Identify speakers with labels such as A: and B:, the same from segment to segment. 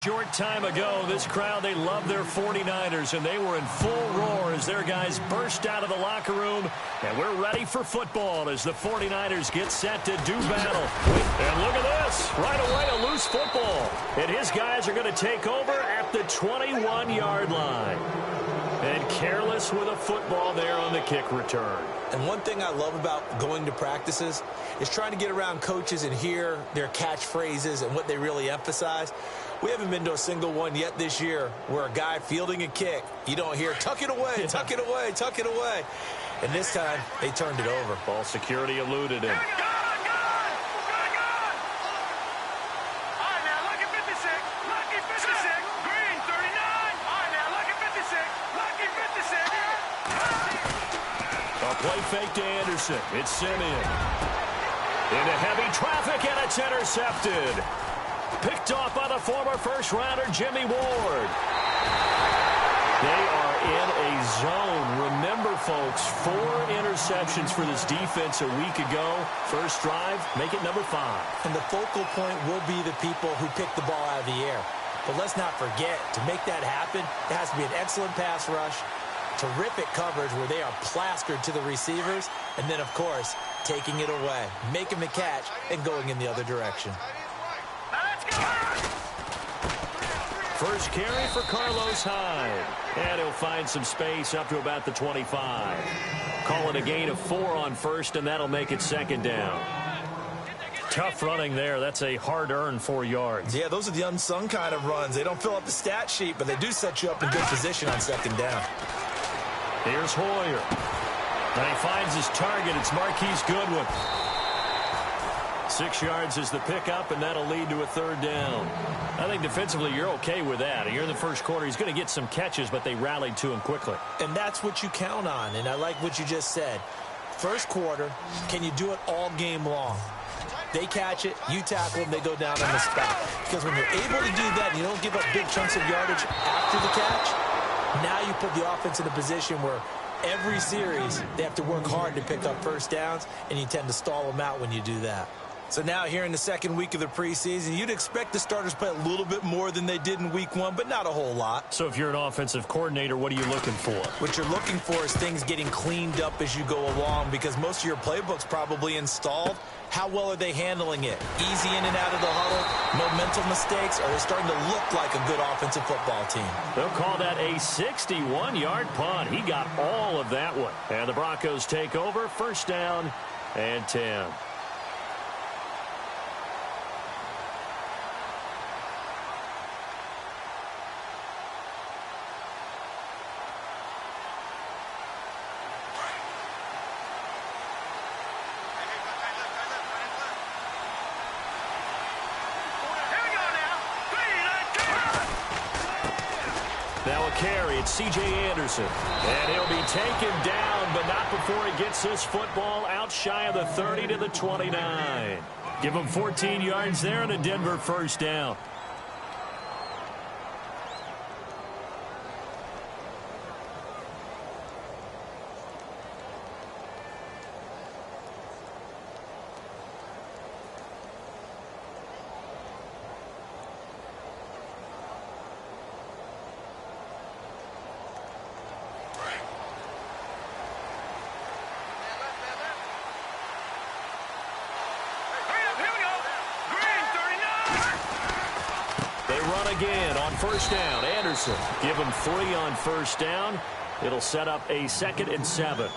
A: Short time ago, this crowd, they love their 49ers, and they were in full roar as their guys burst out of the locker room. And we're ready for football as the 49ers get set to do battle. And look at this. Right away, a loose football. And his guys are going to take over at the 21-yard line. And careless with a football there on the kick return.
B: And one thing I love about going to practices is trying to get around coaches and hear their catchphrases and what they really emphasize. We haven't been to a single one yet this year where a guy fielding a kick, you don't hear, tuck it away, tuck it away, tuck it away. And this time, they turned it over.
A: Ball security eluded him. Play fake to Anderson. It's Simeon. Into heavy traffic, and it's intercepted. Picked off by the former first-rounder, Jimmy Ward. They are in a zone. Remember, folks, 4 interceptions for this defense a week ago. First drive, make it number 5.
B: And the focal point will be the people who pick the ball out of the air. But let's not forget, to make that happen, it has to be an excellent pass rush, terrific coverage where they are plastered to the receivers, and then, of course, taking it away, making the catch, and going in the other direction.
A: First carry for Carlos Hyde. And he'll find some space up to about the 25. Call it a gain of 4 on first, and that'll make it second down. Tough running there. That's a hard-earned 4 yards.
B: Yeah, those are the unsung kind of runs. They don't fill up the stat sheet, but they do set you up in good position on second down.
A: Here's Hoyer. And he finds his target. It's Marquise Goodwin. 6 yards is the pickup, and that'll lead to a third down. I think defensively you're okay with that. You're in the first quarter. He's going to get some catches, but they rallied to him quickly.
B: And that's what you count on, and I like what you just said. First quarter, can you do it all game long? They catch it, you tackle them, they go down on the spot. Because when you're able to do that and you don't give up big chunks of yardage after the catch, now you put the offense in a position where every series they have to work hard to pick up first downs, and you tend to stall them out when you do that. So now here in the second week of the preseason, you'd expect the starters to play a little bit more than they did in week 1, but not a whole lot.
A: So if you're an offensive coordinator, what are you looking for?
B: What you're looking for is things getting cleaned up as you go along, because most of your playbook's probably installed. How well are they handling it? Easy in and out of the huddle, no mental mistakes, or are they starting to look like a good offensive football team?
A: They'll call that a 61-yard punt. He got all of that one. And the Broncos take over, first down and 10. Now a carry, it's C.J. Anderson. And he'll be taken down, but not before he gets this football out shy of the 30 to the 29. Give him 14 yards there and a Denver first down. Again on first down, Anderson. Give him 3 on first down. It'll set up a 2nd and 7.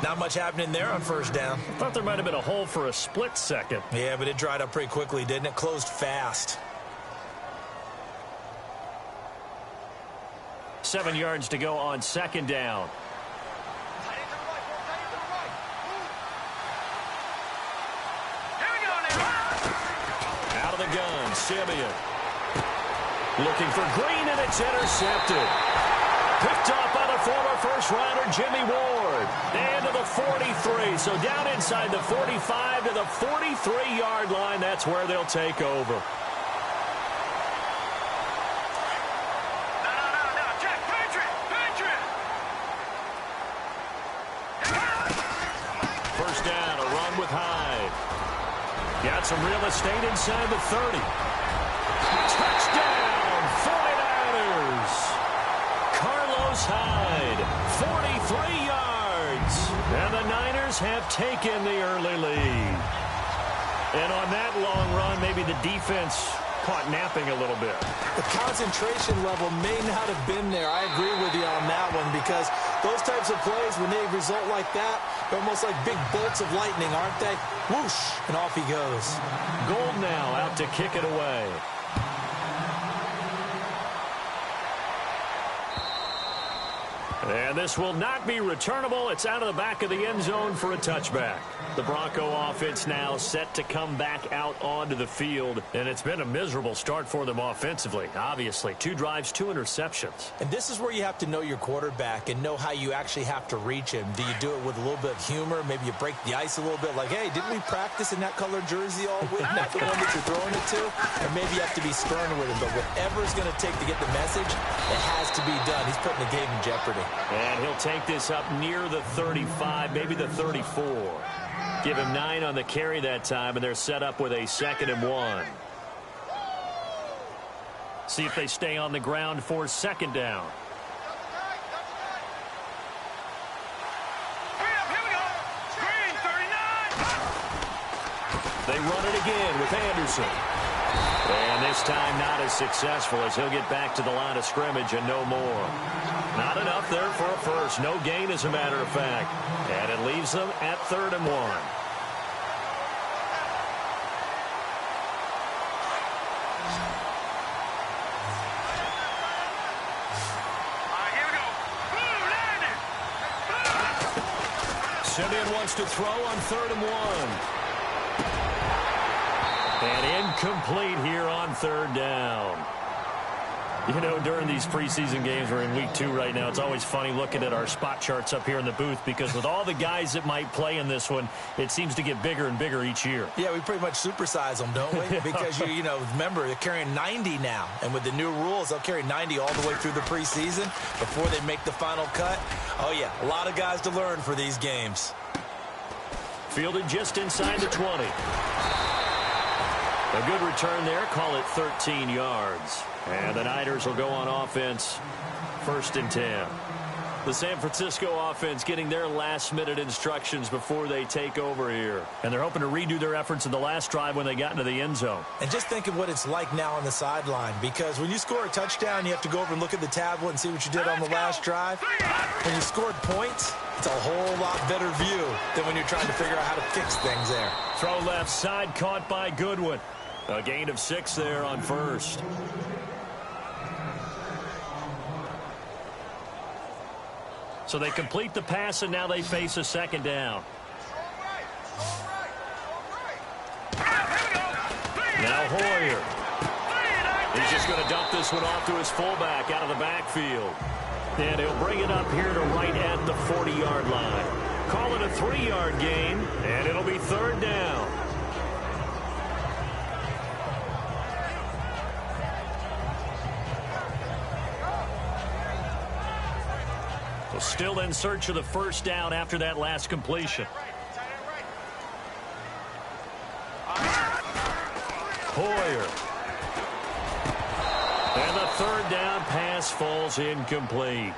B: Not much happening there on first down.
A: Thought there might have been a hole for a split second.
B: Yeah, but it dried up pretty quickly, didn't it? Closed fast.
A: 7 yards to go on second down. Out of the gun, Simeon. Looking for Green, and it's intercepted. Picked off by the former first-rounder, Jimmy Ward. And to the 43. So down inside the 45 to the 43-yard line. That's where they'll take over. First down, a run with Hyde. Got some real estate inside the 30. Touchdown! Broncos have taken the early lead. And on that long run, maybe the defense caught napping a little bit.
B: The concentration level may not have been there. I agree with you on that one, because those types of plays, when they result like that, they're almost like big bolts of lightning, aren't they? Whoosh, and off he goes.
A: Gold now out to kick it away. And this will not be returnable. It's out of the back of the end zone for a touchback. The Bronco offense now set to come back out onto the field. And it's been a miserable start for them offensively. Obviously, 2 drives, 2 interceptions.
B: And this is where you have to know your quarterback and know how you actually have to reach him. Do you do it with a little bit of humor? Maybe you break the ice a little bit, like, hey, didn't we practice in that colored jersey all week? Not the one that you're throwing it to? Or maybe you have to be stern with him. But whatever it's going to take to get the message, it has to be done. He's putting the game in jeopardy.
A: And he'll take this up near the 35, maybe the 34. Give him 9 on the carry that time, and they're set up with a 2nd and 1. See if they stay on the ground for 2nd down. They run it again with Anderson. And this time not as successful, as he'll get back to the line of scrimmage and no more. Not enough there for a first. No gain, as a matter of fact. And it leaves them at 3rd and 1. Simeon wants to throw on 3rd and 1. And incomplete here on 3rd down. You know, during these preseason games, we're in week 2 right now, it's always funny looking at our spot charts up here in the booth, because with all the guys that might play in this one, it seems to get bigger and bigger each year.
B: Yeah, we pretty much supersize them, don't we? Because, you know, remember, they're carrying 90 now. And with the new rules, they'll carry 90 all the way through the preseason before they make the final cut. Oh, yeah, a lot of guys to learn for these games.
A: Fielded just inside the 20. A good return there. Call it 13 yards. And the Niners will go on offense. 1st and 10. The San Francisco offense getting their last-minute instructions before they take over here. And they're hoping to redo their efforts in the last drive when they got into the end zone.
B: And just think of what it's like now on the sideline. Because when you score a touchdown, you have to go over and look at the tablet and see what you did on the last drive. When you scored points, it's a whole lot better view than when you're trying to figure out how to fix things there.
A: Throw left side, caught by Goodwin. A gain of 6 there on 1st. So they complete the pass, and now they face a 2nd down. Now Hoyer. He's just going to dump this one off to his fullback out of the backfield. And he'll bring it up here to right at the 40-yard line. Call it a 3-yard gain, and it'll be 3rd down. Still in search of the 1st down after that last completion. Hoyer. And the 3rd down pass falls incomplete.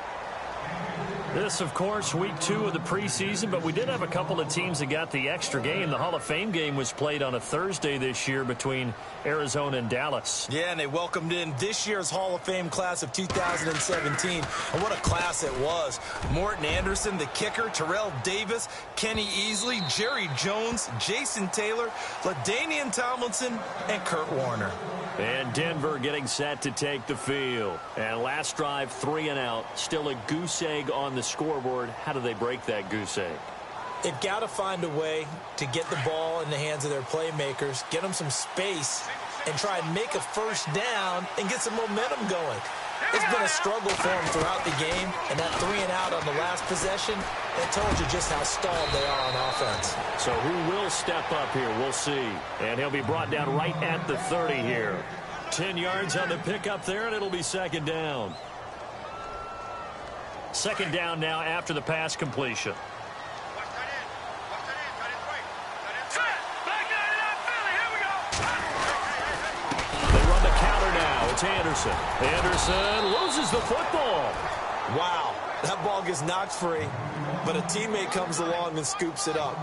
A: This, of course, week 2 of the preseason, but we did have a couple of teams that got the extra game. The Hall of Fame game was played on a Thursday this year between Arizona and Dallas.
B: Yeah, and they welcomed in this year's Hall of Fame class of 2017. And what a class it was. Morton Anderson, the kicker, Terrell Davis, Kenny Easley, Jerry Jones, Jason Taylor, LaDainian Tomlinson, and Kurt Warner.
A: And Denver getting set to take the field. And last drive, 3 and out. Still a goose egg on the scoreboard. How do they break that goose egg?
B: They've got to find a way to get the ball in the hands of their playmakers, get them some space, and try and make a 1st down and get some momentum going. It's been a struggle for them throughout the game, and that 3 and out on the last possession, that told you just how stalled they are on offense.
A: So who will step up here? We'll see. And he'll be brought down right at the 30 here. 10 yards on the pickup there, and it'll be 2nd down. 2nd down now after the pass completion. They run the counter now. It's Anderson. Anderson loses the football.
B: Wow, that ball gets knocked free. but a teammate comes along and scoops it up.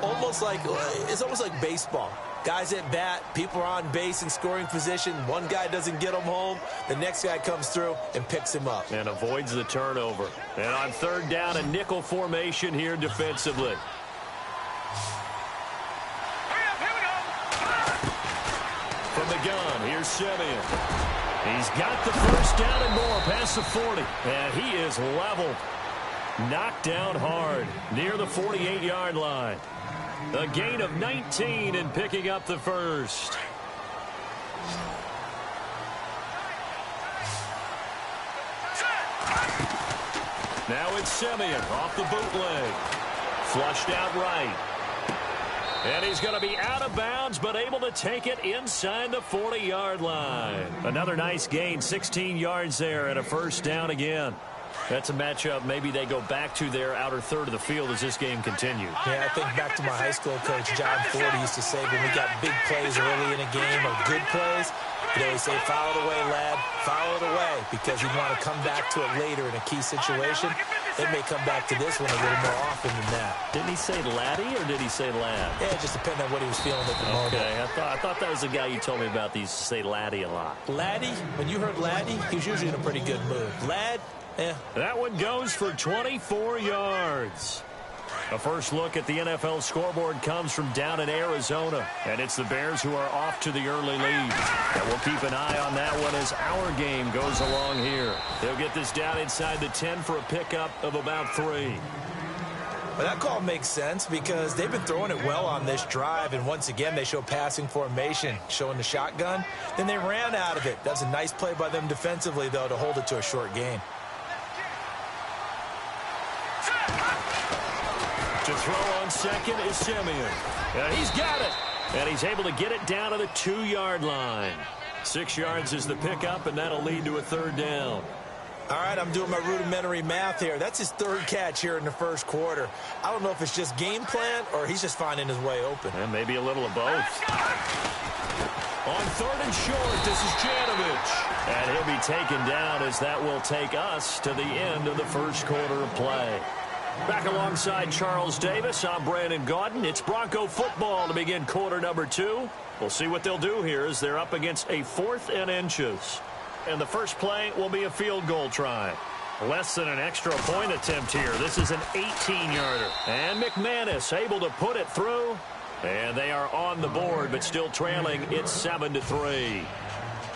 B: It's almost like baseball. Guys at bat, people are on base in scoring position. One guy doesn't get him home. The next guy comes through and picks him up.
A: And avoids the turnover. And on third down, a nickel formation here defensively. From the gun, here's Simeon. He's got the first down and more past the 40. And he is leveled. Knocked down hard near the 48-yard line. A gain of 19 and picking up the first. Now it's Simeon off the bootleg. Flushed out right. And he's going to be out of bounds, but able to take it inside the 40-yard line. Another nice gain, 16 yards there, and a first down again. That's a matchup maybe they go back to their outer third of the field as this game continues.
B: Yeah, I think back to my high school coach, John Ford, used to say when we got big plays early in a game or good plays, he'd always say, foul it away, lad, foul it away, because he'd want to come back to it later in a key situation. They may come back to this one a little more often than that.
A: Didn't he say laddie or did he say lad?
B: Yeah, it just depended on what he was feeling at the moment.
A: Okay, I thought that was the guy you told me about that used to say laddie a lot.
B: Laddie, when you heard laddie, he was usually in a pretty good mood. Lad, yeah.
A: That one goes for 24 yards. A first look at the NFL scoreboard comes from down in Arizona, and it's the Bears who are off to the early lead. And we'll keep an eye on that one as our game goes along here. They'll get this down inside the 10 for a pickup of about 3.
B: Well, that call makes sense because they've been throwing it well on this drive, and once again they show passing formation, showing the shotgun. Then they ran out of it. That's a nice play by them defensively, though, to hold it to a short gain.
A: To throw on second is Simeon. And he's got it. And he's able to get it down to the 2-yard line. 6 yards is the pickup, and that'll lead to a third down.
B: All right, I'm doing my rudimentary math here. That's his third catch here in the first quarter. I don't know if it's just game plan or he's just finding his way open.
A: And maybe a little of both. On third and short, this is Janovich. And he'll be taken down as that will take us to the end of the first quarter of play. Back alongside Charles Davis, I'm Brandon Gaudin. It's Bronco football to begin quarter number 2. We'll see what they'll do here as they're up against a 4th and inches. And the first play will be a field goal try. Less than an extra point attempt here. This is an 18-yarder. And McManus able to put it through. And they are on the board, but still trailing. It's 7-3.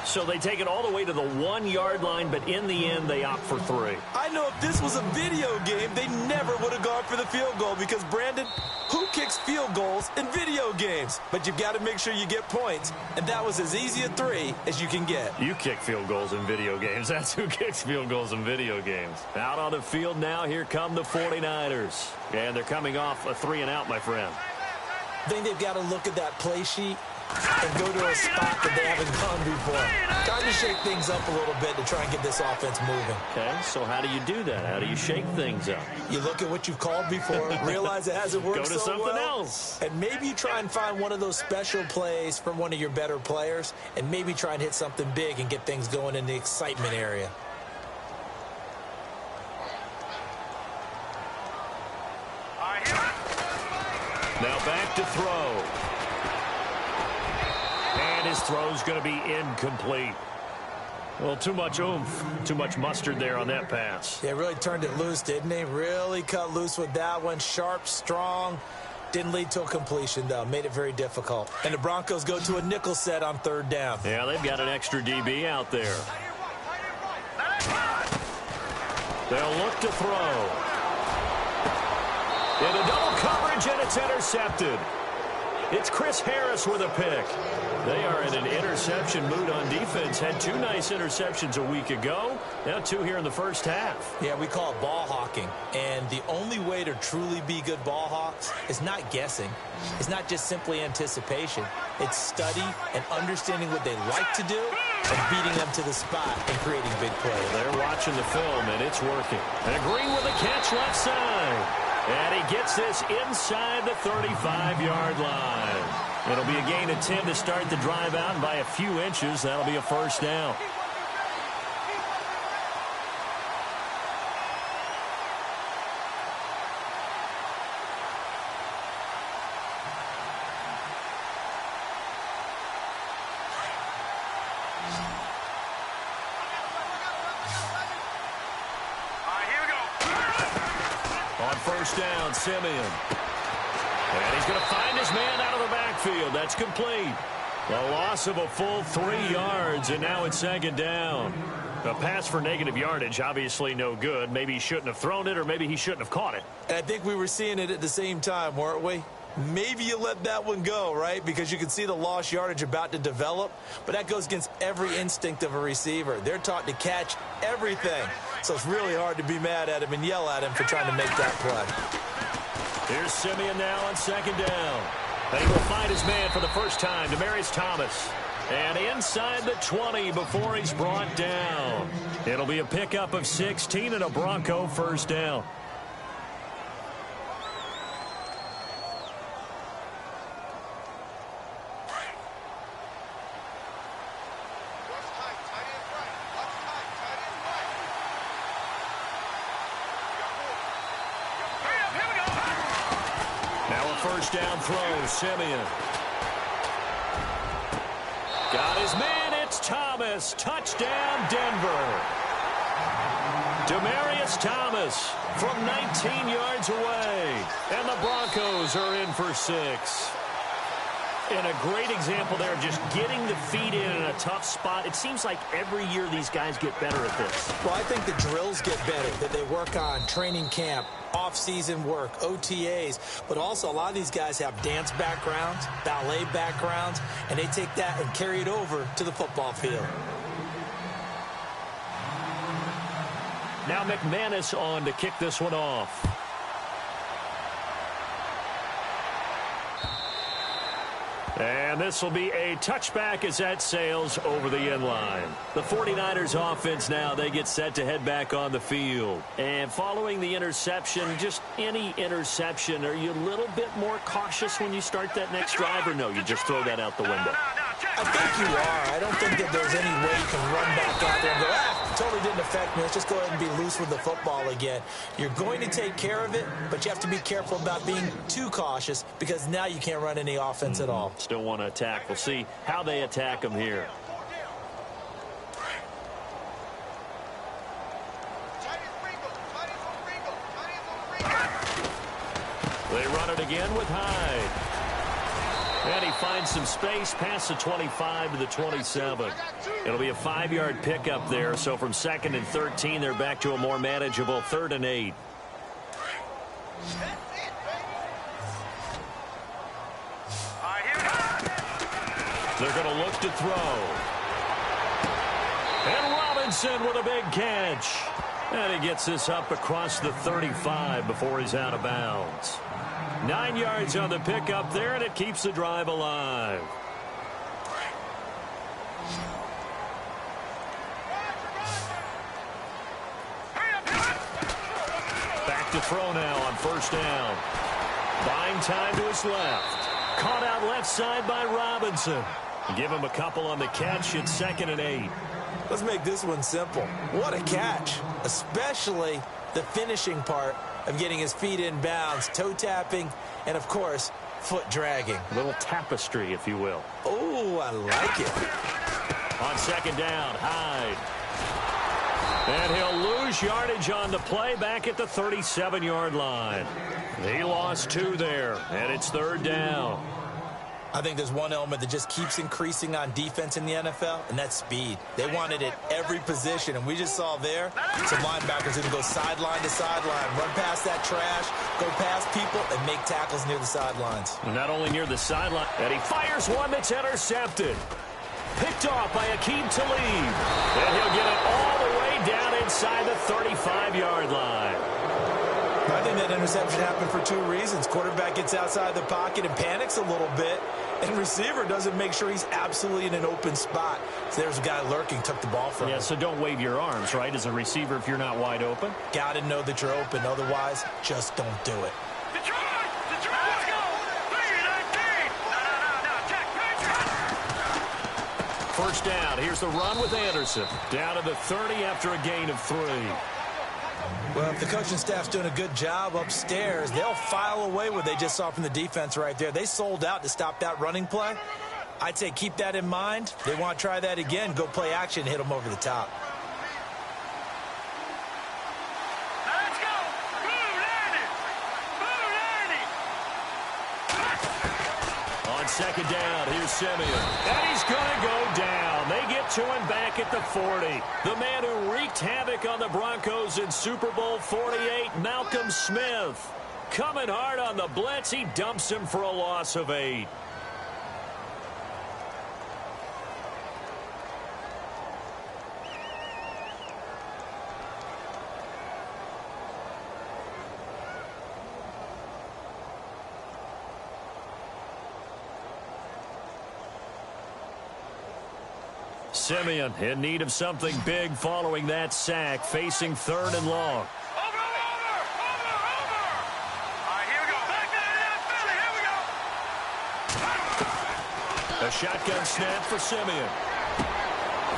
A: So they take it all the way to the 1-yard line, but in the end, they opt for 3.
B: I know if this was a video game, they never would have gone for the field goal because, Brandon, who kicks field goals in video games? But you've got to make sure you get points, and that was as easy a 3 as you can get.
A: You kick field goals in video games. That's who kicks field goals in video games. Out on the field now, here come the 49ers. And they're coming off a 3-and-out, my friend.
B: I think they've got to look at that play sheet and go to a spot that they haven't gone before. Time to shake things up a little bit to try and get this offense moving.
A: Okay, so how do you do that? How do you shake things up?
B: You look at what you've called before, realize it hasn't worked so well.
A: Go to something else.
B: And maybe you try and find one of those special plays from one of your better players, and maybe try and hit something big and get things going in the excitement area.
A: Now back to throw. And his throw's going to be incomplete. Well, too much oomph, too much mustard there on that pass.
B: Yeah, really turned it loose, didn't he? Really cut loose with that one. Sharp, strong. Didn't lead to a completion, though. Made it very difficult. And the Broncos go to a nickel set on third down.
A: Yeah, they've got an extra DB out there. They'll look to throw. Into double coverage, and it's intercepted. It's Chris Harris with a pick. They are in an interception mood on defense. Had 2 nice interceptions a week ago. Now 2 here in the first half.
B: Yeah, we call it ball hawking. And the only way to truly be good ball hawks is not guessing. It's not just simply anticipation. It's study and understanding what they like to do and beating them to the spot and creating big plays.
A: They're watching the film, and it's working. And Green with a catch left side. And he gets this inside the 35-yard line. It'll be a gain of 10 to start the drive out, and by a few inches, that'll be a first down. first down, Simeon. And he's going to find his man out of the backfield. That's complete. A loss of a full 3 yards, and now it's second down. A pass for negative yardage, obviously no good. Maybe he shouldn't have thrown it, or maybe he shouldn't have caught it.
B: And I think we were seeing it at the same time, weren't we? Maybe you let that one go, right? Because you can see the lost yardage about to develop. But that goes against every instinct of a receiver. They're taught to catch everything. So it's really hard to be mad at him and yell at him for trying to make that play.
A: Here's Simeon now on second down. And he will find his man for the first time, Demaryius Thomas. And inside the 20 before he's brought down. It'll be a pickup of 16 and a Bronco first down. First down throw, Simeon. Got his man, it's Thomas. Touchdown, Denver. Demaryius Thomas from 19 yards away. And the Broncos are in for 6. And a great example there of just getting the feet in a tough spot. It seems like every year these guys get better at this.
B: Well, I think the drills get better, that they work on training camp, off-season work, OTAs, but also a lot of these guys have dance backgrounds, ballet backgrounds, and they take that and carry it over to the football field.
A: Now McManus on to kick this one off. And this will be a touchback as that sails over the end line. The 49ers offense now, they get set to head back on the field. And following the interception, just any interception, are you a little bit more cautious when you start that next drive, or no, you just throw that out the window?
B: I think you are. I don't think that there's any way you can run back out there and go, totally didn't affect me. Let's just go ahead and be loose with the football again. You're going to take care of it, but you have to be careful about being too cautious because now you can't run any offense at all.
A: Still want to attack. We'll see how they attack them here. They run it again with Hyde. And he finds some space past the 25 to the 27. It'll be a 5-yard pickup there. So from 2nd and 13, they're back to a more manageable 3rd and 8. They're going to look to throw. And Robinson with a big catch. And he gets this up across the 35 before he's out of bounds. 9 yards on the pickup there, and it keeps the drive alive. Back to throw now on first down. Buying time to his left. Caught out left side by Robinson. Give him a couple on the catch. It's 2nd and 8.
B: Let's make this one simple. What a catch, especially the finishing part of getting his feet in bounds, toe tapping, and, of course, foot dragging.
A: A little tapestry, if you will.
B: Oh, I like it.
A: On 2nd down, Hyde. And he'll lose yardage on the play back at the 37-yard line. He lost 2 there, and it's 3rd down.
B: I think there's one element that just keeps increasing on defense in the NFL, and that's speed. They want it at every position, and we just saw there some linebackers who can go sideline to sideline, run past that trash, go past people, and make tackles near the sidelines.
A: Not only near the sideline, and he fires one that's intercepted. Picked off by Akeem Talib. And he'll get it all the way down inside the 35-yard line.
B: I think that interception happened for 2 reasons. Quarterback gets outside the pocket and panics a little bit, and receiver doesn't make sure he's absolutely in an open spot. So there's a guy lurking, took the ball from him.
A: Yeah, so don't wave your arms, right, as a receiver if you're not wide open.
B: Got to know that you're open. Otherwise, just don't do it.
C: Detroit! Let's go! 3-19! Check.
A: First down. Here's the run with Anderson. Down to the 30 after a gain of 3.
B: Well, if the coaching staff's doing a good job upstairs, they'll file away what they just saw from the defense right there. They sold out to stop that running play. I'd say keep that in mind. They want to try that again. Go play action, hit them over the top.
C: Let's go! Move, landed!
A: second down. Here's Simeon. And he's going to go down. They get to him back at the 40. The man who wreaked havoc on the Broncos in Super Bowl 48, Malcolm Smith. Coming hard on the blitz. He dumps him for a loss of 8. Simeon in need of something big following that sack, facing 3rd and long.
C: Over! All right, here we go. Back to the NFL. Here we go.
A: A shotgun snap for Simeon.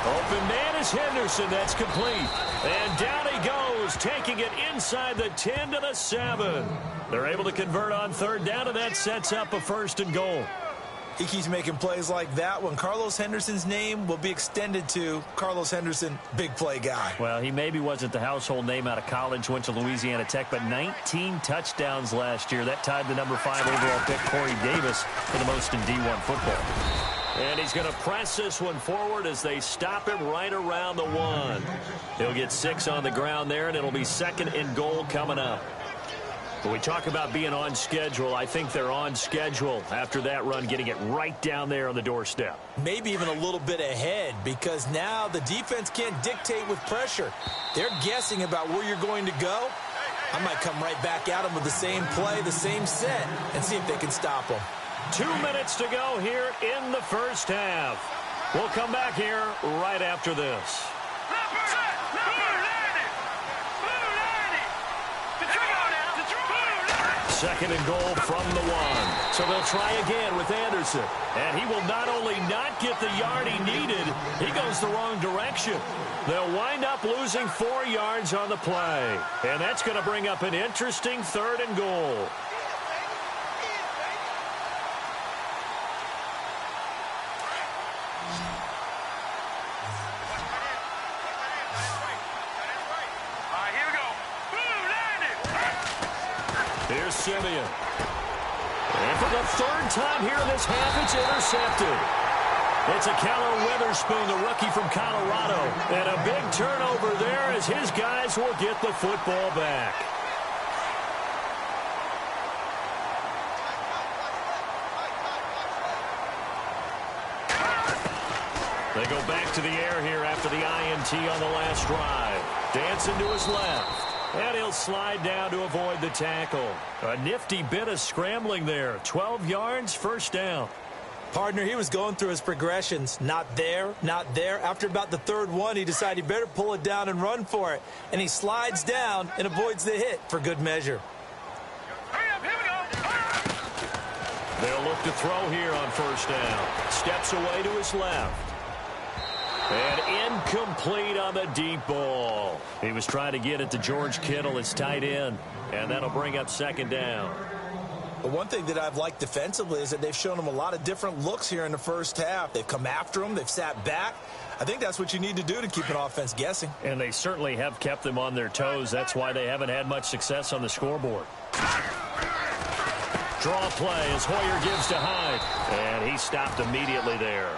A: Open man is Henderson. That's complete. And down he goes, taking it inside the 10 to the 7. They're able to convert on 3rd down, and that sets up a 1st and goal.
B: He keeps making plays like that when Carlos Henderson's name will be extended to Carlos Henderson, big play guy.
A: Well, he maybe wasn't the household name out of college, went to Louisiana Tech, but 19 touchdowns last year. That tied the number 5 overall pick, Corey Davis, for the most in D1 football. And he's going to press this one forward as they stop him right around the 1. He'll get 6 on the ground there, and it'll be 2nd and goal coming up. When we talk about being on schedule, I think they're on schedule after that run, getting it right down there on the doorstep.
B: Maybe even a little bit ahead, because now the defense can't dictate with pressure. They're guessing about where you're going to go. I might come right back at them with the same play, the same set, and see if they can stop them.
A: 2 minutes to go here in the first half. We'll come back here right after this. Second and goal from the 1. So they'll try again with Anderson. And he will not only not get the yard he needed, he goes the wrong direction. They'll wind up losing 4 yards on the play. And that's going to bring up an interesting 3rd and goal. Here's Simeon. And for the 3rd time here in this half, it's intercepted. It's a Callow Witherspoon, the rookie from Colorado. And a big turnover there as his guys will get the football back. They go back to the air here after the INT on the last drive. Dancing to his left. And he'll slide down to avoid the tackle. A nifty bit of scrambling there. 12 yards, 1st down.
B: Partner, he was going through his progressions. Not there, not there. After about the 3rd one, he decided he better pull it down and run for it. And he slides down and avoids the hit for good measure.
C: Hurry up, here we go.
A: They'll look to throw here on 1st down. Steps away to his left. And incomplete on the deep ball. He was trying to get it to George Kittle, his tight end. And that'll bring up 2nd down.
B: But one thing that I've liked defensively is that they've shown him a lot of different looks here in the first half. They've come after him. They've sat back. I think that's what you need to do to keep an offense guessing.
A: And they certainly have kept them on their toes. That's why they haven't had much success on the scoreboard. Draw play as Hoyer gives to Hyde. And he stopped immediately there.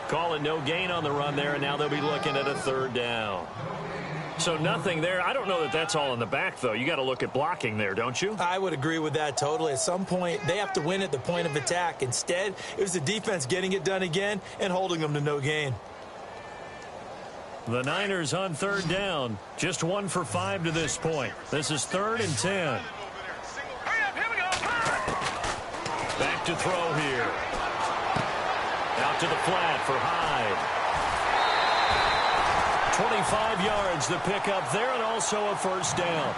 A: Call it no gain on the run there, and now they'll be looking at a 3rd down. So nothing there. I don't know that that's all in the back, though. You got to look at blocking there, don't you?
B: I would agree with that totally. At some point, they have to win at the point of attack. Instead, it was the defense getting it done again and holding them to no gain.
A: The Niners on 3rd down. Just 1 for 5 to this point. This is 3rd and 10.
C: Hurry up, here we go.
A: Back to throw here. Out to the flat for Hyde. 25 yards the pickup there, and also a 1st down.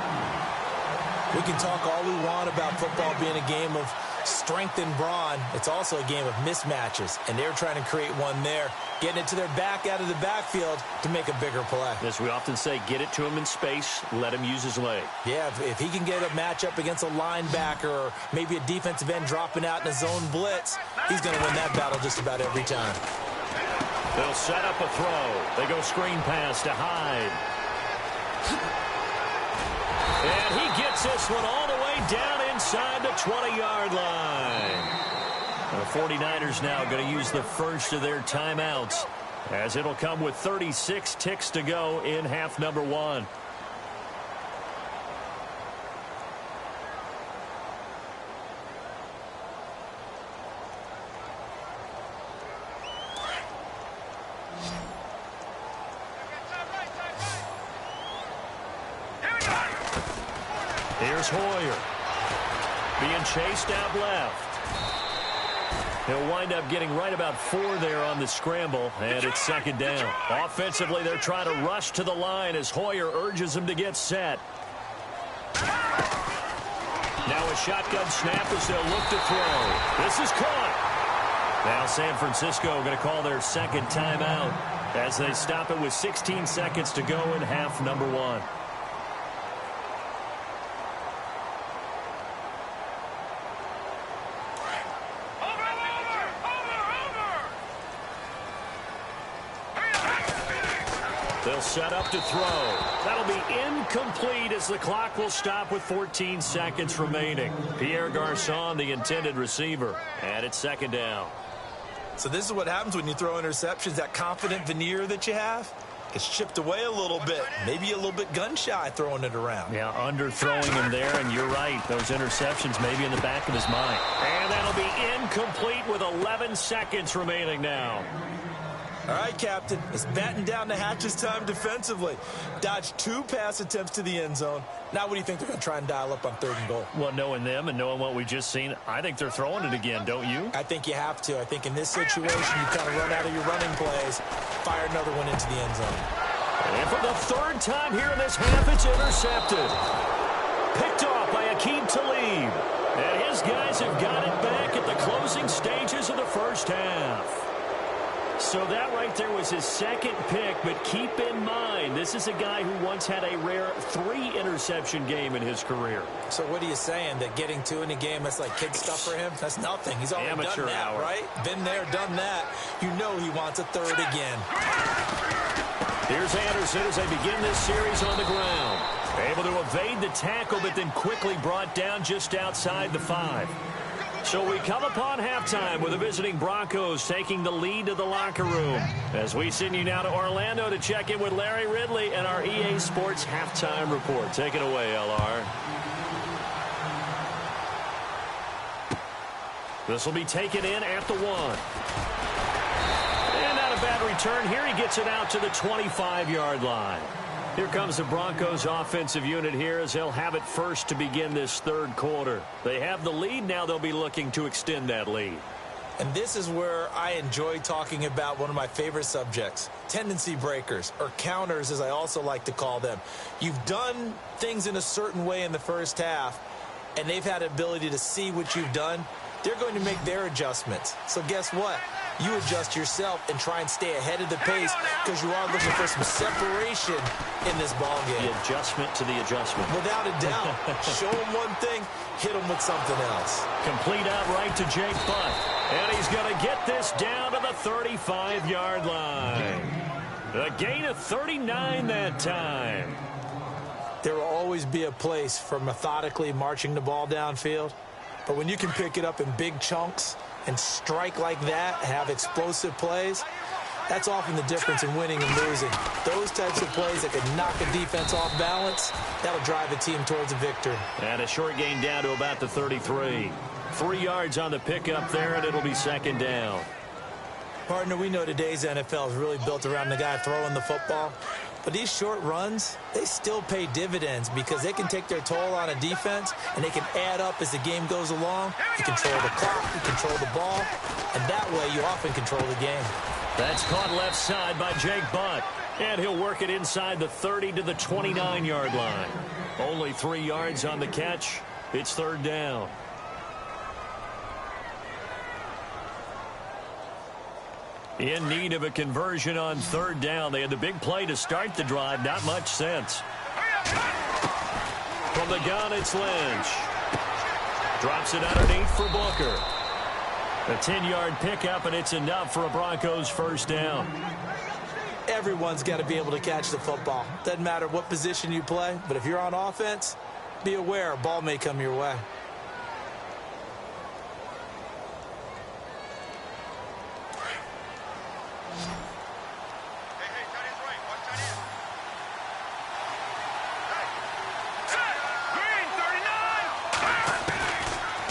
B: We can talk all we want about football being a game of strength and brawn. It's also a game of mismatches, and they're trying to create one there, getting it to their back out of the backfield to make a bigger play.
A: As we often say, get it to him in space, let him use his leg.
B: Yeah, if he can get a matchup against a linebacker or maybe a defensive end dropping out in a zone blitz, he's going to win that battle just about every time.
A: They'll set up a throw. They go screen pass to Hyde. And he gets this one all the way down inside the 20-yard line. The 49ers now going to use the first of their timeouts, as it'll come with 36 ticks to go in half number one. Here's Hoyer being chased out left. He'll wind up getting right about 4 there on the scramble, and it's second down. Offensively, they're trying to rush to the line as Hoyer urges him to get set. Now a shotgun snap as they'll look to throw. This is caught. Now San Francisco going to call their second timeout as they stop it with 16 seconds to go in half number one. They'll set up to throw. That'll be incomplete as the clock will stop with 14 seconds remaining. Pierre Garçon, the intended receiver, and it's second down.
B: So this is what happens when you throw interceptions. That confident veneer that you have gets chipped away a little bit. Maybe a little bit gun-shy throwing it around.
A: Yeah, underthrowing him there, and you're right. Those interceptions may be in the back of his mind. And that'll be incomplete with 11 seconds remaining now.
B: All right, Captain, it's batten down the hatches time defensively. Dodged 2 pass attempts to the end zone. Now what do you think they're going to try and dial up on 3rd and goal?
A: Well, knowing them and knowing what we just seen, I think they're throwing it again, don't you?
B: I think you have to. I think in this situation, you kind of run out of your running plays, fire another one into the end zone.
A: And for the 3rd time here in this half, it's intercepted. Picked off by Aqib Talib. And his guys have got it back at the closing stages of the first half. So that right there was his second pick, but keep in mind, this is a guy who once had a rare 3-interception game in his career.
B: So what are you saying, that getting 2 in a game, that's like kid stuff for him? That's nothing. He's already
A: Amateur
B: done that,
A: hour.
B: right? Been there, done that. You know he wants a 3rd again.
A: Here's Anderson as they begin this series on the ground. Able to evade the tackle, but then quickly brought down just outside the 5. So we come upon halftime with the visiting Broncos taking the lead to the locker room. As we send you now to Orlando to check in with Larry Ridley and our EA Sports Halftime Report. Take it away, LR. This will be taken in at the 1. And not a bad return here. He gets it out to the 25-yard line. Here comes the Broncos offensive unit here as they'll have it first to begin this 3rd quarter. They have the lead. Now they'll be looking to extend that lead.
B: And this is where I enjoy talking about one of my favorite subjects, tendency breakers, or counters as I also like to call them. You've done things in a certain way in the first half, and they've had the ability to see what you've done. They're going to make their adjustments. So guess what? You adjust yourself and try and stay ahead of the pace because you are looking for some separation in this ball game.
A: The adjustment to the adjustment.
B: Without a doubt. Show them one thing, hit them with something else.
A: Complete out right to Jake Butt. And he's going to get this down to the 35-yard line. A gain of 39 that time.
B: There will always be a place for methodically marching the ball downfield. But when you can pick it up in big chunks and strike like that, have explosive plays, that's often the difference in winning and losing. Those types of plays that can knock a defense off balance, that'll drive a team towards a victory.
A: And a short gain down to about the 33. 3 yards on the pickup there, and it'll be second down.
B: Partner, we know today's NFL is really built around the guy throwing the football. But these short runs, they still pay dividends because they can take their toll on a defense and they can add up as the game goes along. You control the clock, you control the ball, and that way you often control the game.
A: That's caught left side by Jake Butt. And he'll work it inside the 30 to the 29-yard line. Only 3 yards on the catch. It's 3rd down. In need of a conversion on 3rd down. They had the big play to start the drive. Not much sense. From the gun, it's Lynch. Drops it underneath for Booker. A 10-yard pickup, and it's enough for a Broncos first down.
B: Everyone's got to be able to catch the football. Doesn't matter what position you play, but if you're on offense, be aware a ball may come your way.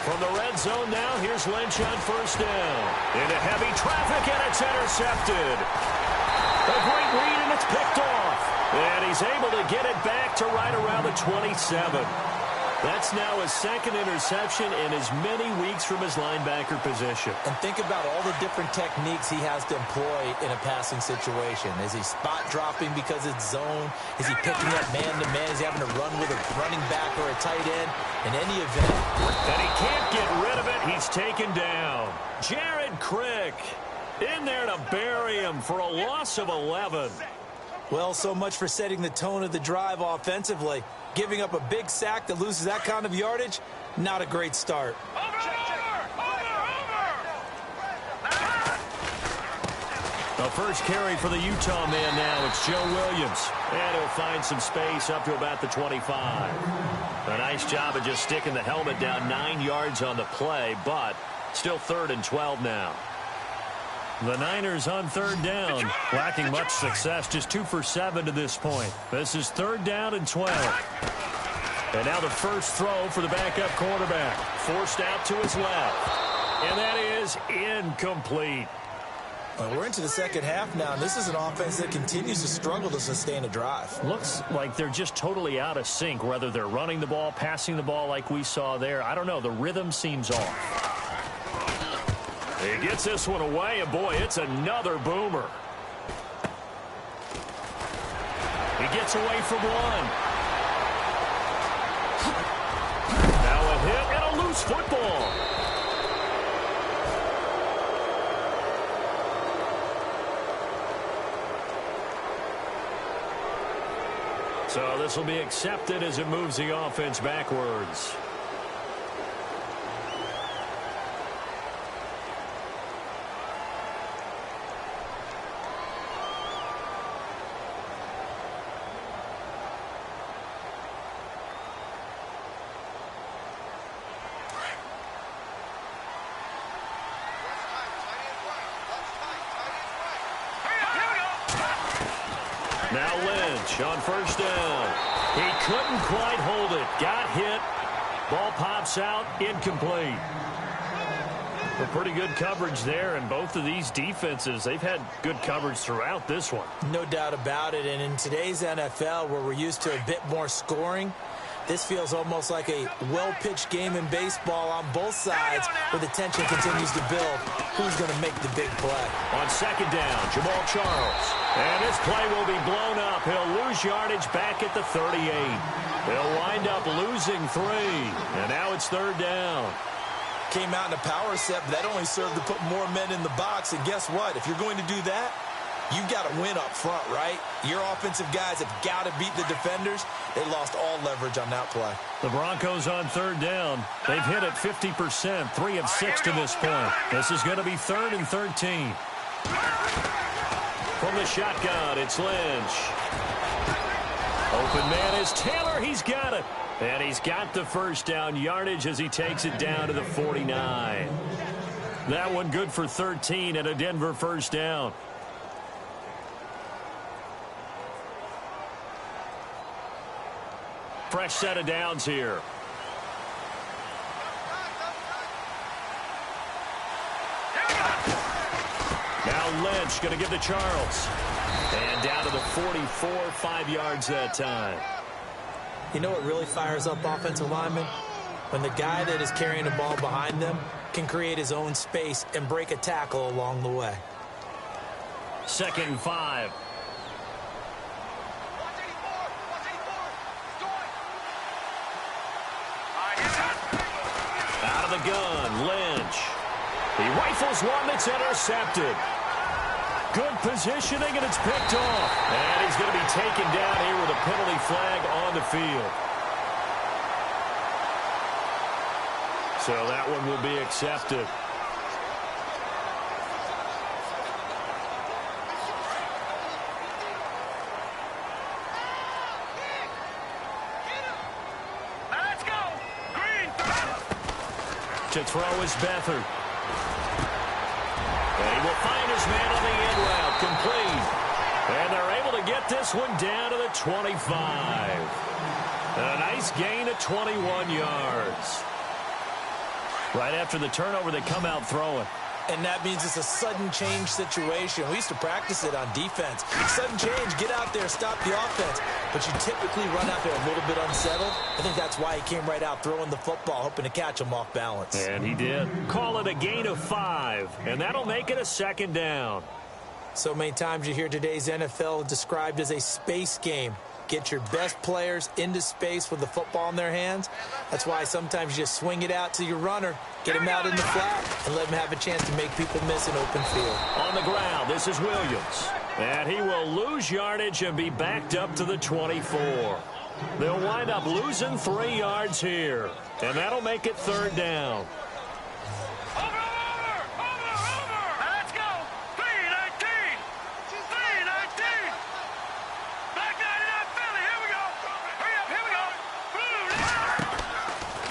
A: From the red zone now, here's Lynch on first down. Into heavy traffic, and it's intercepted. A great read, and it's picked off. And he's able to get it back to right around the 27. That's now his second interception in as many weeks from his linebacker position.
B: And think about all the different techniques he has to employ in a passing situation. Is he spot dropping because it's zone? Is he picking up man-to-man? Is he having to run with a running back or a tight end? In any event.
A: And he can't get rid of it. He's taken down. Jared Crick in there to bury him for a loss of 11.
B: Well, so much for setting the tone of the drive offensively. Giving up a big sack that loses that kind of yardage, not a great start.
A: The first carry for the Utah man now, it's Joe Williams. And he'll find some space up to about the 25. A nice job of just sticking the helmet down 9 yards on the play, but still 3rd and 12 now. The Niners on 3rd down, lacking much success, just 2 for 7 to this point. This is 3rd down and 12. And now the first throw for the backup quarterback, forced out to his left. And that is incomplete.
B: Well, we're into the second half now, and this is an offense that continues to struggle to sustain a drive.
A: Looks like they're just totally out of sync, whether they're running the ball, passing the ball like we saw there. I don't know. The rhythm seems off. He gets this one away, and boy, it's another boomer. He gets away from one. Now a hit and a loose football. So this will be accepted as it moves the offense backwards. Now Lynch on first down. He couldn't quite hold it. Got hit. Ball pops out. Incomplete. A pretty good coverage there, and both of these defenses, they've had good coverage throughout this one.
B: No doubt about it, and in today's NFL, where we're used to a bit more scoring, this feels almost like a well-pitched game in baseball on both sides, where the tension continues to build. Who's going to make the big play?
A: On second down, Jamal Charles. And this play will be blown up. He'll lose yardage back at the 38. He'll wind up losing 3. And now it's 3rd down.
B: Came out in a power set, but that only served to put more men in the box. And guess what? If you're going to do that, you've got to win up front, right? Your offensive guys have got to beat the defenders. They lost all leverage on that play.
A: The Broncos on 3rd down. They've hit it 50%, 3 of 6 to this point. This is going to be 3rd and 13. From the shotgun, it's Lynch. Open man is Taylor. He's got it. And he's got the first down yardage as he takes it down to the 49. That one good for 13 and a Denver first down. Fresh set of downs here. Now Lynch going to give to Charles. And down to the 44, 5 yards that time.
B: You know what really fires up offensive linemen? When the guy that is carrying the ball behind them can create his own space and break a tackle along the way.
A: 2nd and 5. Out of the gun, Lynch. He rifles one that's intercepted. Good positioning, and it's picked off. And he's going to be taken down here with a penalty flag on the field. So that one will be accepted.
C: Let's go. Green.
A: To throw is Beathard. And he will find his man on the end route, complete. And they're able to get this one down to the 25. A nice gain of 21 yards. Right after the turnover, they come out throwing.
B: And that means it's a sudden change situation. We used to practice it on defense. Sudden change, get out there, stop the offense. But you typically run out there a little bit unsettled. I think that's why he came right out throwing the football, hoping to catch him off balance.
A: And he did. Call it a gain of 5, and that'll make it a 2nd down.
B: So many times you hear today's NFL described as a space game. Get your best players into space with the football in their hands. That's why sometimes you just swing it out to your runner, get him out in the flat, and let him have a chance to make people miss an open field.
A: On the ground, this is Williams. And he will lose yardage and be backed up to the 24. They'll wind up losing 3 yards here. And that'll make it 3rd down.
C: Let's go. 3-19. 3-19. Back 99 Philly. Here we go. Hurry up. Here we go.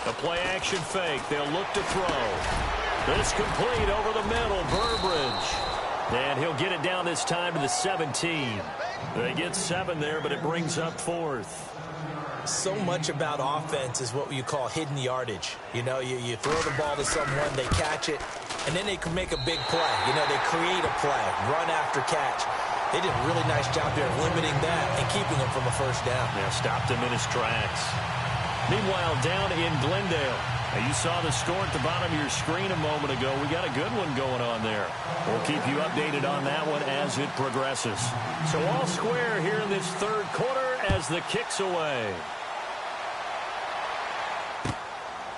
A: A play-action fake. They'll look to throw. This complete over the middle. Burbridge. And he'll get it down this time to the 17. They get 7 there, but it brings up 4th.
B: So much about offense is what you call hidden yardage. You know, you throw the ball to someone, they catch it, and then they can make a big play. You know, they create a play, run after catch. They did a really nice job there limiting that and keeping him from a 1st down.
A: Yeah, stopped him in his tracks. Meanwhile, down in Glendale, you saw the score at the bottom of your screen a moment ago. We got a good one going on there. We'll keep you updated on that one as it progresses. So all square here in this 3rd quarter as the kick's away.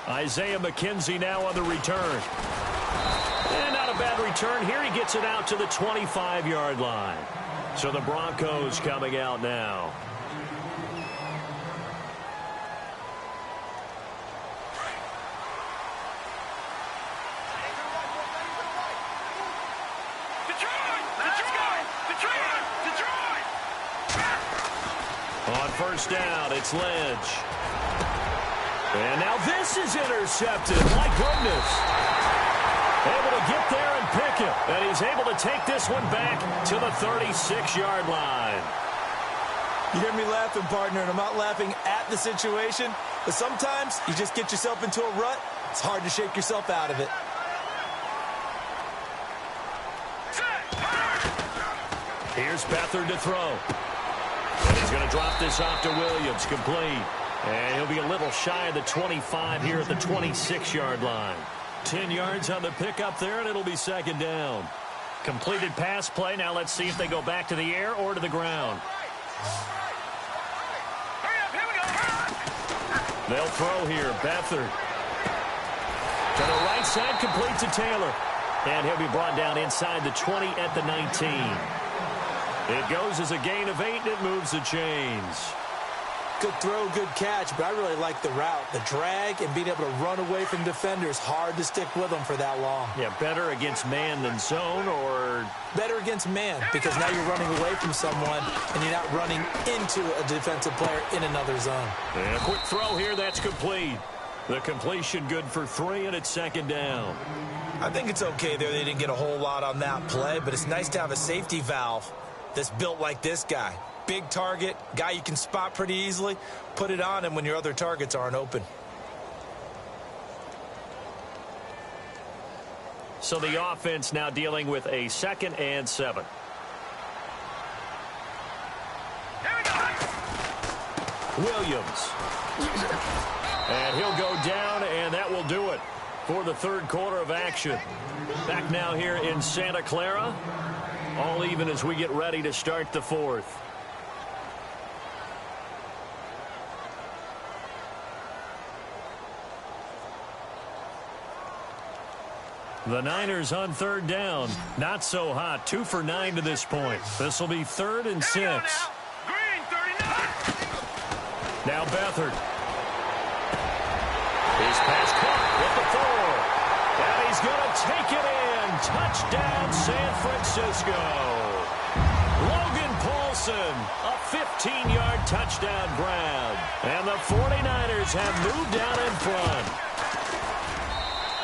A: Isaiah McKenzie now on the return. And not a bad return here. He gets it out to the 25-yard line. So the Broncos coming out now. On 1st down, it's Lynch. And now this is intercepted. My goodness. Able to get there and pick it. And he's able to take this one back to the 36-yard line.
B: You hear me laughing, partner, and I'm not laughing at the situation, but sometimes you just get yourself into a rut. It's hard to shake yourself out of it.
A: Here's Beathard to throw. And he's going to drop this off to Williams, complete. And he'll be a little shy of the 25 here at the 26-yard line. 10 yards on the pickup there, and it'll be 2nd down. Completed pass play. Now let's see if they go back to the air or to the ground. They'll throw here. Beathard. To the right side, complete to Taylor. And he'll be brought down inside the 20 at the 19. It goes as a gain of 8, and it moves the chains.
B: Good throw, good catch, but I really like the route. The drag and being able to run away from defenders, hard to stick with them for that long.
A: Yeah, better against man than zone, or?
B: Better against man, because now you're running away from someone, and you're not running into a defensive player in another zone.
A: And a quick throw here, that's complete. The completion good for 3, and it's 2nd down.
B: I think it's okay there. They didn't get a whole lot on that play, but it's nice to have a safety valve that's built like this guy. Big target, guy you can spot pretty easily. Put it on him when your other targets aren't open.
A: So the offense now dealing with a 2nd and 7. Williams. And he'll go down, and that will do it for the 3rd quarter of action. Back now here in Santa Clara. All even as we get ready to start the 4th. The Niners on 3rd down. Not so hot. 2 for 9 to this point. This will be 3rd and 6.
C: Green, 39.
A: Now Beathard. His pass caught with the 4. And he's going to take it in. Touchdown, San Francisco. Logan Paulson, a 15-yard touchdown grab. And the 49ers have moved down in front.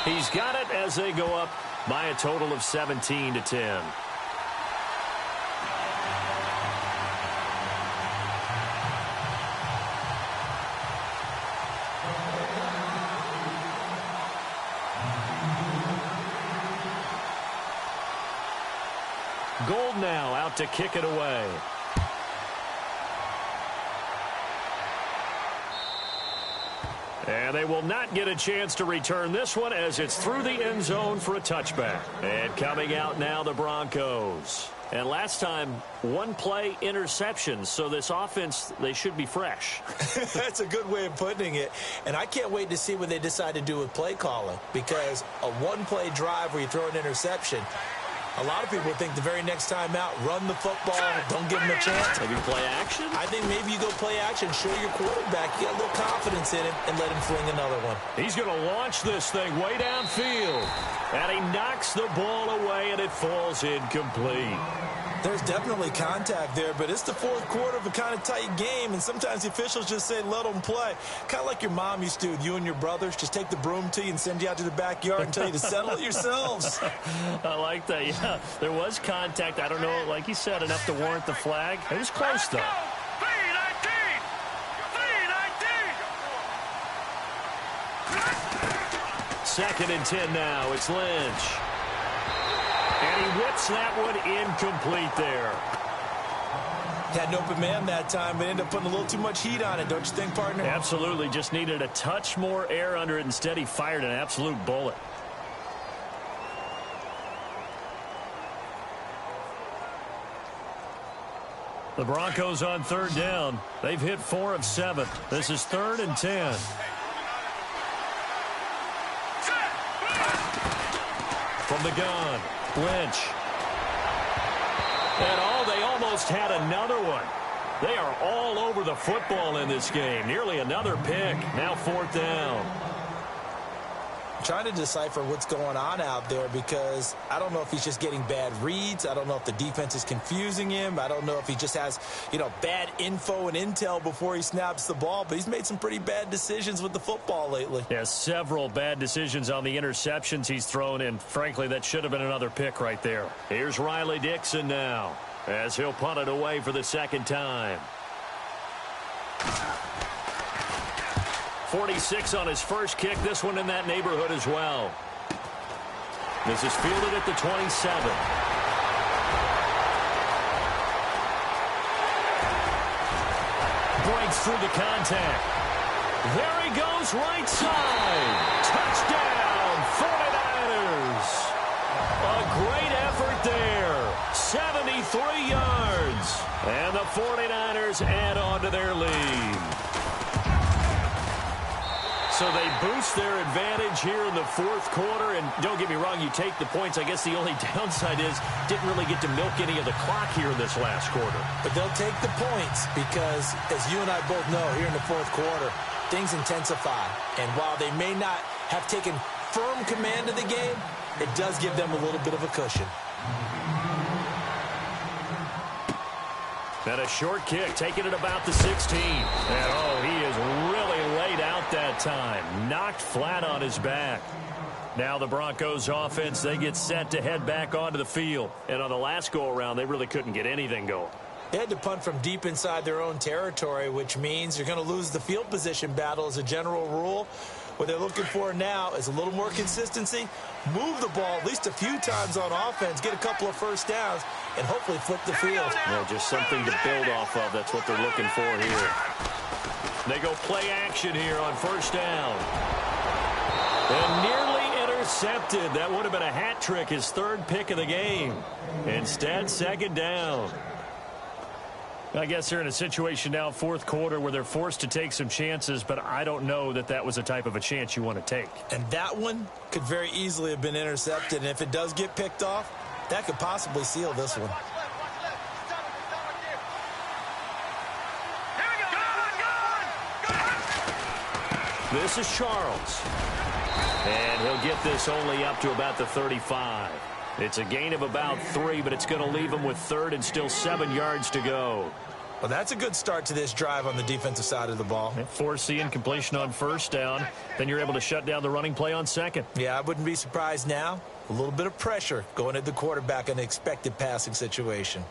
A: He's got it as they go up by a total of 17-10. Gold now out to kick it away. And they will not get a chance to return this one as it's through the end zone for a touchback. And coming out now, the Broncos. And last time, one play interception. So this offense, they should be fresh.
B: That's a good way of putting it. And I can't wait to see what they decide to do with play calling. Because a one-play drive where you throw an interception, a lot of people think the very next time out, run the football, don't give them a chance.
A: Maybe play action?
B: I think maybe you go play action, show your quarterback, get a little confidence in him, and let him fling another one.
A: He's going to launch this thing way downfield. And he knocks the ball away, and it falls incomplete.
B: There's definitely contact there, but it's the fourth quarter of a kind of tight game, and sometimes the officials just say, let them play. Kind of like your mom used to with you and your brothers. Just take the broom to you and send you out to the backyard and tell you to settle it yourselves.
A: I like that, yeah. There was contact. I don't know, like you said, enough to warrant the flag. It was close, though. 2nd and 10 now. It's Lynch. And he whips that one incomplete there.
B: Had an open man that time, but ended up putting a little too much heat on it, don't you think, partner?
A: Absolutely. Just needed a touch more air under it. Instead, he fired an absolute bullet. The Broncos on 3rd down. They've hit 4 of 7. This is 3rd and 10. From the gun, Lynch. And they almost had another one. They are all over the football in this game. Nearly another pick. Now 4th down.
B: Trying to decipher what's going on out there because I don't know if he's just getting bad reads. I don't know if the defense is confusing him. I don't know if he just has, bad info and intel before he snaps the ball. But he's made some pretty bad decisions with the football lately.
A: Yeah, several bad decisions on the interceptions he's thrown, and frankly, that should have been another pick right there. Here's Riley Dixon now as he'll punt it away for the 2nd time. 46 on his first kick. This one in that neighborhood as well. This is fielded at the 27. Breaks through the contact. There he goes, right side. Touchdown, 49ers. A great effort there. 73 yards. And the 49ers add on to their lead. So they boost their advantage here in the 4th quarter. And don't get me wrong, you take the points. I guess the only downside is didn't really get to milk any of the clock here in this last quarter.
B: But they'll take the points because, as you and I both know, here in the 4th quarter, things intensify. And while they may not have taken firm command of the game, it does give them a little bit of a cushion.
A: And a short kick, taking it about the 16. And, he is really laid out that time. Knocked flat on his back. Now the Broncos offense, they get set to head back onto the field. And on the last go-around, they really couldn't get anything going.
B: They had to punt from deep inside their own territory, which means you're going to lose the field position battle as a general rule. What they're looking for now is a little more consistency, move the ball at least a few times on offense, get a couple of first downs, and hopefully flip the field.
A: Well, just something to build off of. That's what they're looking for here. They go play action here on 1st down. And nearly intercepted. That would have been a hat trick, his 3rd pick of the game. Instead, 2nd down. I guess they're in a situation now, 4th quarter, where they're forced to take some chances, but I don't know that that was the type of a chance you want to take.
B: And that one could very easily have been intercepted, and if it does get picked off, that could possibly seal this one.
A: This is Charles. And he'll get this only up to about the 35. It's a gain of about 3, but it's going to leave him with 3rd and still 7 yards to go.
B: Well, that's a good start to this drive on the defensive side of the ball.
A: Force the incompletion on 1st down. Then you're able to shut down the running play on 2nd.
B: Yeah, I wouldn't be surprised now. A little bit of pressure going at the quarterback in an expected passing situation.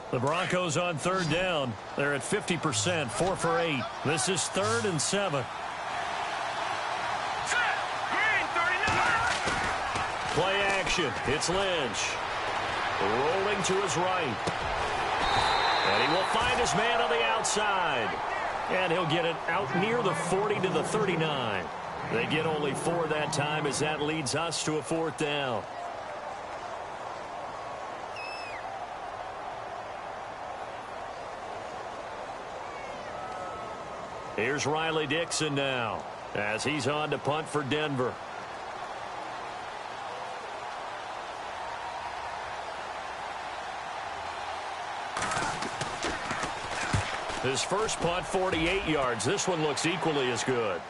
A: The Broncos on 3rd down. They're at 50%, 4 for 8. This is 3rd and 7. Play action. It's Lynch. Rolling to his right. And he will find his man on the outside. And he'll get it out near the 40 to the 39. They get only 4 that time as that leads us to a 4th down. Here's Riley Dixon now as he's on to punt for Denver. His first punt, 48 yards. This one looks equally as good.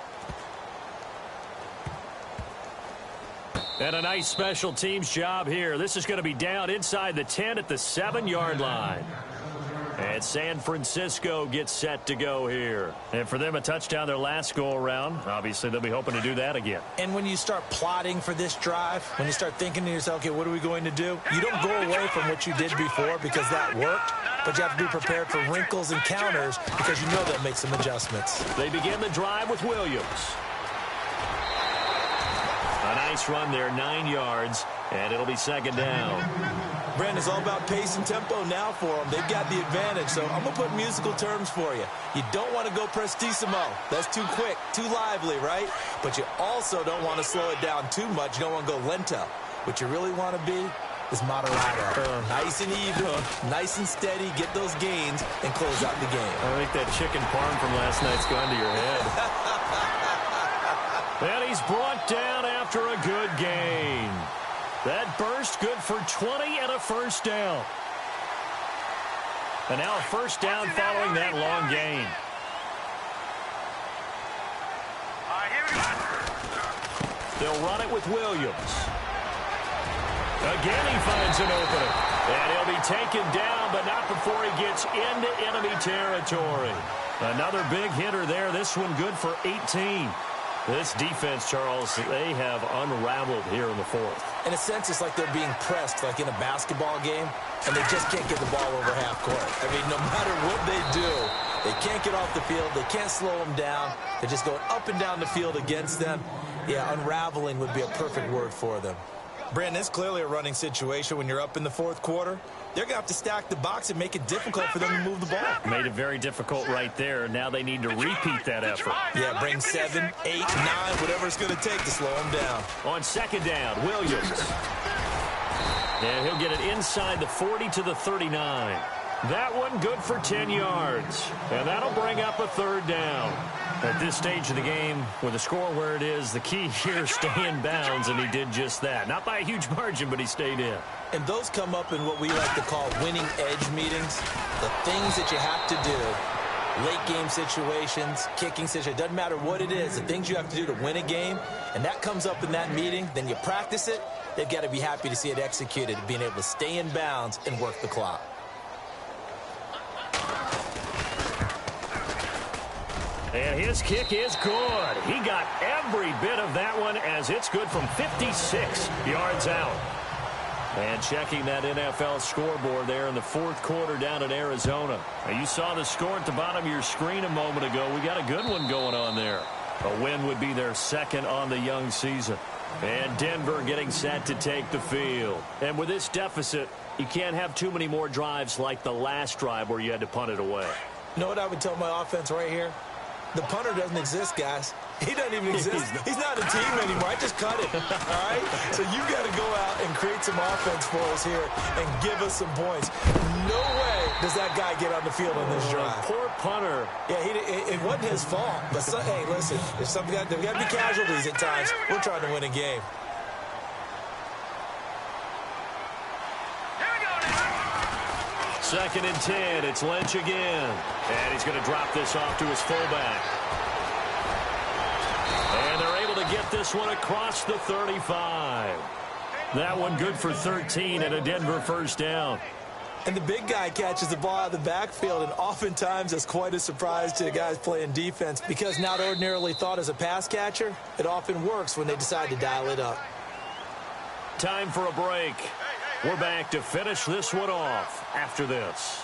A: And a nice special teams job here. This is going to be down inside the 10 at the 7-yard line. And San Francisco gets set to go here. And for them, a touchdown their last go-around. Obviously, they'll be hoping to do that again.
B: And when you start plotting for this drive, when you start thinking to yourself, okay, what are we going to do? You don't go away from what you did before because that worked. But you have to be prepared for wrinkles and counters because you know they'll make some adjustments.
A: They begin the drive with Williams. A nice run there, 9 yards, and it'll be 2nd down.
B: Brandon, it's all about pace and tempo now for them. They've got the advantage, so I'm going to put musical terms for you. You don't want to go prestissimo. That's too quick, too lively, right? But you also don't want to slow it down too much. You don't want to go lento. What you really want to be is moderato. Nice and even, nice and steady, get those gains, and close out the game.
A: I think that chicken parm from last night's gone to your head. And he's brought down after a good gain. That burst good for 20 and a 1st down. And now a 1st down following that long gain. They'll run it with Williams. Again, he finds an opening. And he'll be taken down, but not before he gets into enemy territory. Another big hitter there. This one good for 18. This defense, Charles, they have unraveled here in the 4th.
B: In a sense, it's like they're being pressed, like in a basketball game, and they just can't get the ball over half court. I mean, no matter what they do, they can't get off the field. They can't slow them down. They're just going up and down the field against them. Yeah, unraveling would be a perfect word for them. Brandon, it's clearly a running situation when you're up in the 4th quarter. They're going to have to stack the box and make it difficult for them to move the ball.
A: Made it very difficult right there. Now they need to repeat that effort.
B: Yeah, bring 7, 8, 9, whatever it's going to take to slow them down.
A: On 2nd down, Williams. And he'll get it inside the 40 to the 39. That one good for 10 yards. And that'll bring up a 3rd down. At this stage of the game, with the score where it is, the key here is stay in bounds, and he did just that. Not by a huge margin, but he stayed in.
B: And those come up in what we like to call winning edge meetings. The things that you have to do, late game situations, kicking situations, doesn't matter what it is, the things you have to do to win a game, and that comes up in that meeting, then you practice it, they've got to be happy to see it executed, being able to stay in bounds and work the clock.
A: And his kick is good. He got every bit of that one as it's good from 56 yards out. And checking that NFL scoreboard there in the 4th quarter down in Arizona. Now, you saw the score at the bottom of your screen a moment ago. We got a good one going on there. A win would be their 2nd on the young season. And Denver getting set to take the field. And with this deficit, you can't have too many more drives like the last drive where you had to punt it away.
B: You know what I would tell my offense right here? The punter doesn't exist, guys. He doesn't even exist. He's not a team anymore. I just cut it, all right? So you got to go out and create some offense for us here and give us some points. No way does that guy get on the field on this drive.
A: Poor punter.
B: Yeah, it wasn't his fault. But, hey, listen, there's got to be casualties at times. We're trying to win a game.
A: 2nd and 10. It's Lynch again. And he's going to drop this off to his fullback. And they're able to get this one across the 35. That one good for 13 and a Denver 1st down.
B: And the big guy catches the ball out of the backfield, and oftentimes it's quite a surprise to the guys playing defense because not ordinarily thought as a pass catcher, it often works when they decide to dial it up.
A: Time for a break. We're back to finish this one off after this.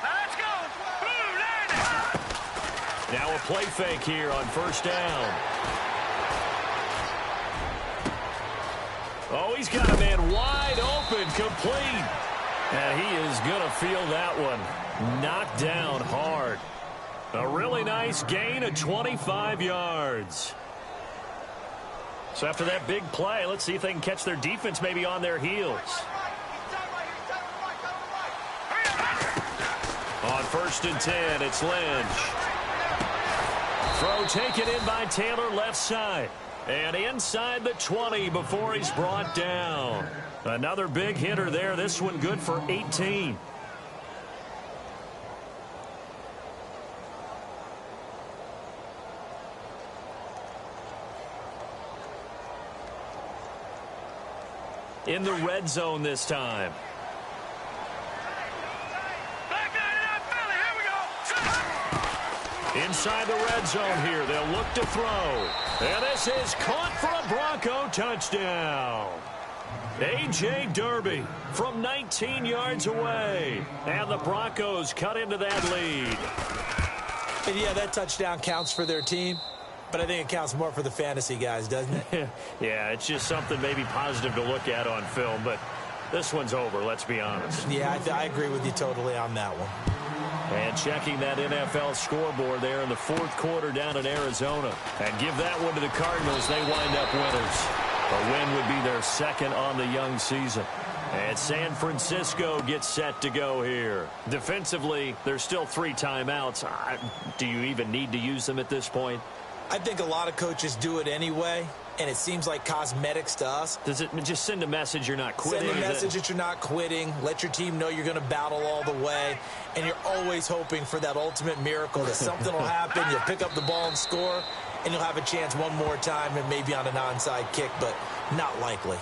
C: Let's go. Blue landing.
A: play fake here on first down. Oh, he's got a man wide open, complete. And he is going to feel that one knocked down hard. A really nice gain of 25 yards. So after that big play, let's see if they can catch their defense maybe on their heels. On 1st and 10, it's Lynch. Throw taken in by Taylor left side. And inside the 20 before he's brought down. Another big hitter there. This one good for 18. In the red zone this time. Inside the red zone here. They'll look to throw. And this is caught for a Bronco touchdown. A.J. Derby from 19 yards away. And the Broncos cut into that lead.
B: And yeah, that touchdown counts for their team. But I think it counts more for the fantasy guys, doesn't it?
A: Yeah, it's just something maybe positive to look at on film. But this one's over, let's be honest.
B: Yeah, I agree with you totally on that one.
A: And checking that NFL scoreboard there in the 4th quarter down in Arizona. And give that one to the Cardinals. They wind up winners. A win would be their 2nd on the young season. And San Francisco gets set to go here. Defensively, there's still 3 timeouts. Do you even need to use them at this point?
B: I think a lot of coaches do it anyway, and it seems like cosmetics to us.
A: Does it just send a message you're not quitting?
B: Send a message that you're not quitting. Let your team know you're going to battle all the way, and you're always hoping for that ultimate miracle that something will happen, you'll pick up the ball and score, and you'll have a chance one more time and maybe on an onside kick, but not likely.